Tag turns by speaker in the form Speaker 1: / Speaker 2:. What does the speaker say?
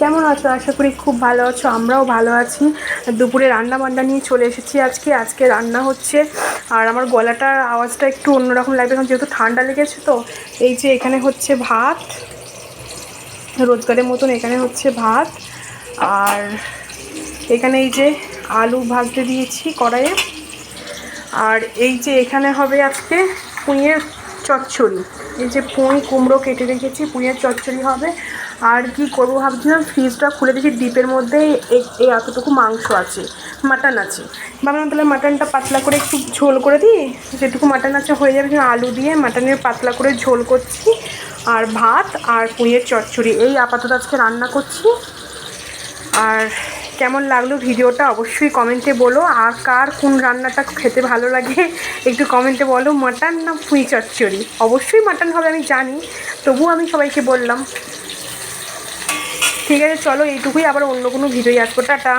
Speaker 1: কেমন আছো? আশা করি খুব ভালো আছো। আমরাও ভালো আছি। দুপুরে রান্না বান্না নিয়ে চলে এসেছি। আজকে রান্না হচ্ছে। আর আমার গলাটার আওয়াজটা একটু অন্যরকম লাগবে, কারণ যেহেতু ঠান্ডা লেগেছে। তো এই যে এখানে হচ্ছে ভাত, রোজগারের মতন এখানে হচ্ছে ভাত। আর এখানে এই যে আলু ভাজতে দিয়েছি কড়াইয়ে। আর এই যে এখানে হবে আজকে পুঁইয়ের চচ্চড়ি। এই যে পুঁই কুমড়ো কেটে রেখেছি, পুঁইয়ের চচ্চড়ি হবে। আর কি করবো ভাবছিলাম, ফ্রিজটা খুলে দেখি ডিপের মধ্যে এই এতটুকু মাংস আছে, মাটন আছে। ভাবলাম তাহলে মাটনটা পাতলা করে একটু ঝোল করে দিই, যেটুকু মাটন আছে হয়ে যাবে। আলু দিয়ে মাটনের পাতলা করে ঝোল করছি, আর ভাত আর পুঁইয়ের চচ্চড়ি এই আপাতত আজকে রান্না করছি। আর কেমন লাগলো ভিডিওটা অবশ্যই কমেন্টে বলো। আর কার কোন রান্নাটা খেতে ভালো লাগে একটু কমেন্টে বলো। মাটন না পুঁই চচ্চড়ি? অবশ্যই মাটন হবে আমি জানি, তবুও আমি সবাইকে বললাম। ঠিক আছে, চলো এইটুকুই, আবার অন্য কোনো ভিডিওই আসবো। টাটা।